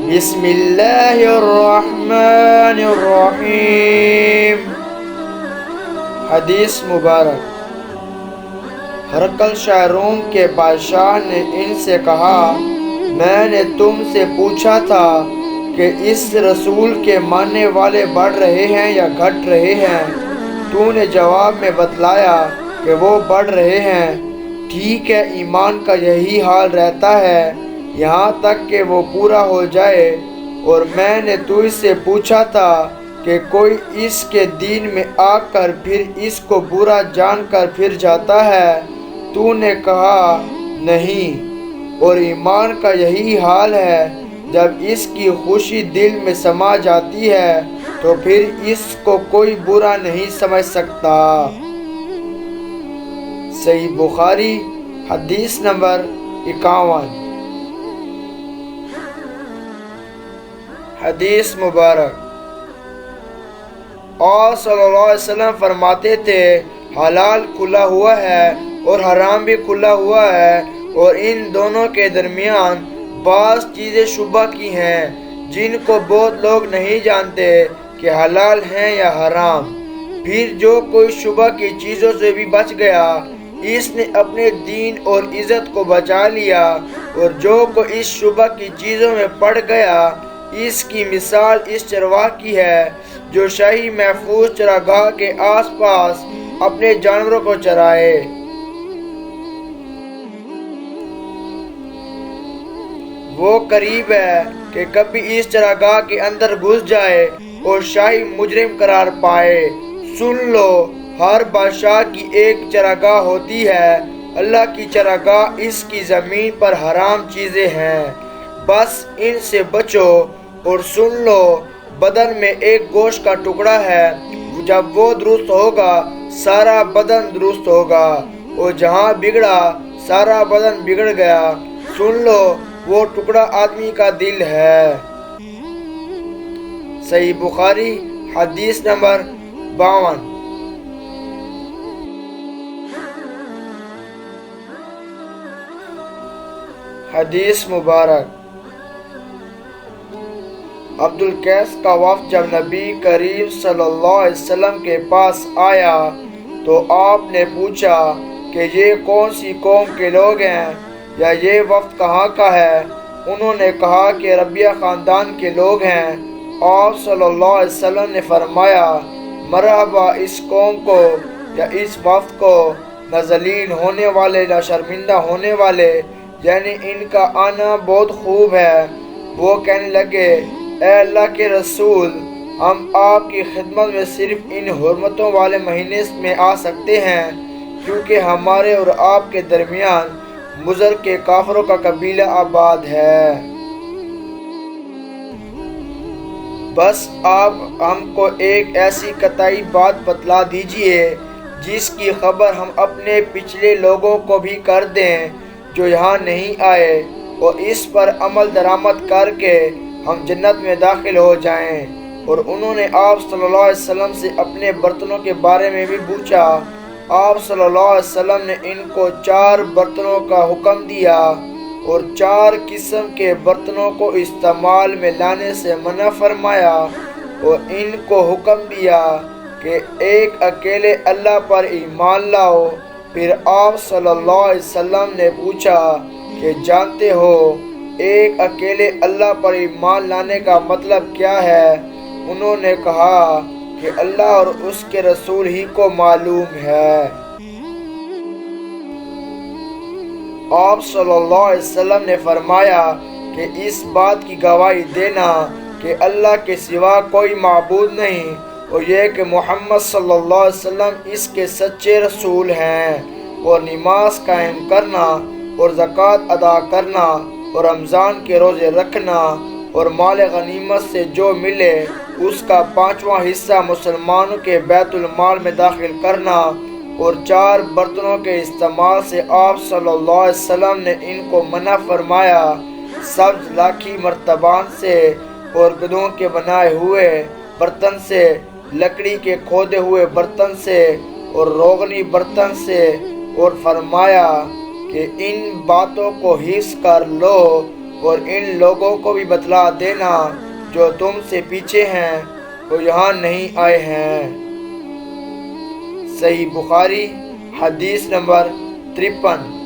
بسم اللہ الرحمن الرحیم۔ حدیث مبارک۔ ہرقل شاہ روم کے بادشاہ نے ان سے کہا، میں نے تم سے پوچھا تھا کہ اس رسول کے ماننے والے بڑھ رہے ہیں یا گھٹ رہے ہیں؟ تو نے جواب میں بتلایا کہ وہ بڑھ رہے ہیں۔ ٹھیک ہے، ایمان کا یہی حال رہتا ہے یہاں تک کہ وہ پورا ہو جائے۔ اور میں نے تجھ سے پوچھا تھا کہ کوئی اس کے دین میں آ کر پھر اس کو برا جان کر پھر جاتا ہے؟ تو نے کہا نہیں۔ اور ایمان کا یہی حال ہے، جب اس کی خوشی دل میں سما جاتی ہے تو پھر اس کو کوئی برا نہیں سمجھ سکتا۔ صحیح بخاری حدیث نمبر 51۔ حدیث مبارک۔ اور صلی اللہ علیہ وسلم فرماتے تھے، حلال کھلا ہوا ہے اور حرام بھی کھلا ہوا ہے، اور ان دونوں کے درمیان بعض چیزیں شبہ کی ہیں جن کو بہت لوگ نہیں جانتے کہ حلال ہیں یا حرام۔ پھر جو کوئی شبہ کی چیزوں سے بھی بچ گیا، اس نے اپنے دین اور عزت کو بچا لیا، اور جو کوئی اس شبہ کی چیزوں میں پڑ گیا، اس کی مثال اس چرواہ کی ہے جو شاہی محفوظ چراگاہ کے آس پاس اپنے جانوروں کو چرائے۔ وہ قریب ہے کہ کبھی اس چراگاہ کے اندر گھس جائے اور شاہی مجرم قرار پائے۔ سن لو، ہر بادشاہ کی ایک چراگاہ ہوتی ہے۔ اللہ کی چراگاہ اس کی زمین پر حرام چیزیں ہیں، بس ان سے بچو۔ اور سن لو، بدن میں ایک گوشت کا ٹکڑا ہے، جب وہ درست ہوگا سارا بدن درست ہوگا، اور جہاں بگڑا سارا بدن بگڑ گیا۔ سن لو، وہ ٹکڑا آدمی کا دل ہے۔ صحیح بخاری حدیث نمبر 52۔ حدیث مبارک۔ عبدالقیس کا وفد جب نبی کریم صلی اللہ علیہ وسلم کے پاس آیا تو آپ نے پوچھا کہ یہ کون سی قوم کے لوگ ہیں یا یہ وفد کہاں کا ہے؟ انہوں نے کہا کہ ربیہ خاندان کے لوگ ہیں۔ آپ صلی اللہ علیہ وسلم نے فرمایا، مرحبا اس قوم کو یا اس وفد کو، نہ ذلیل ہونے والے نہ شرمندہ ہونے والے، یعنی ان کا آنا بہت خوب ہے۔ وہ کہنے لگے، اے اللہ کے رسول، ہم آپ کی خدمت میں صرف ان حرمتوں والے مہینے میں آ سکتے ہیں، کیونکہ ہمارے اور آپ کے درمیان مضر کے کافروں کا قبیلہ آباد ہے۔ بس آپ ہم کو ایک ایسی قطعی بات بتلا دیجئے جس کی خبر ہم اپنے پچھلے لوگوں کو بھی کر دیں جو یہاں نہیں آئے، اور اس پر عمل درآمد کر کے ہم جنت میں داخل ہو جائیں۔ اور انہوں نے آپ صلی اللہ علیہ وسلم سے اپنے برتنوں کے بارے میں بھی پوچھا۔ آپ صلی اللہ علیہ وسلم نے ان کو 4 برتنوں کا حکم دیا اور 4 قسم کے برتنوں کو استعمال میں لانے سے منع فرمایا، اور ان کو حکم دیا کہ ایک اکیلے اللہ پر ایمان لاؤ۔ پھر آپ صلی اللہ علیہ وسلم نے پوچھا کہ جانتے ہو ایک اکیلے اللہ پر ایمان لانے کا مطلب کیا ہے؟ انہوں نے کہا کہ اللہ اور اس کے رسول ہی کو معلوم ہے۔ آپ صلی اللہ علیہ وسلم نے فرمایا کہ اس بات کی گواہی دینا کہ اللہ کے سوا کوئی معبود نہیں، اور یہ کہ محمد صلی اللہ علیہ وسلم اس کے سچے رسول ہیں، اور نماز قائم کرنا اور زکوٰۃ ادا کرنا اور رمضان کے روزے رکھنا، اور مال غنیمت سے جو ملے اس کا 5واں حصہ مسلمانوں کے بیت المال میں داخل کرنا، اور 4 برتنوں کے استعمال سے آپ صلی اللہ علیہ وسلم نے ان کو منع فرمایا، سبز لاکھی مرتبان سے اور گدھوں کے بنائے ہوئے برتن سے، لکڑی کے کھودے ہوئے برتن سے اور روغنی برتن سے، اور فرمایا کہ ان باتوں کو حفظ کر لو اور ان لوگوں کو بھی بتلا دینا جو تم سے پیچھے ہیں، وہ یہاں نہیں آئے ہیں۔ صحیح بخاری حدیث نمبر 53۔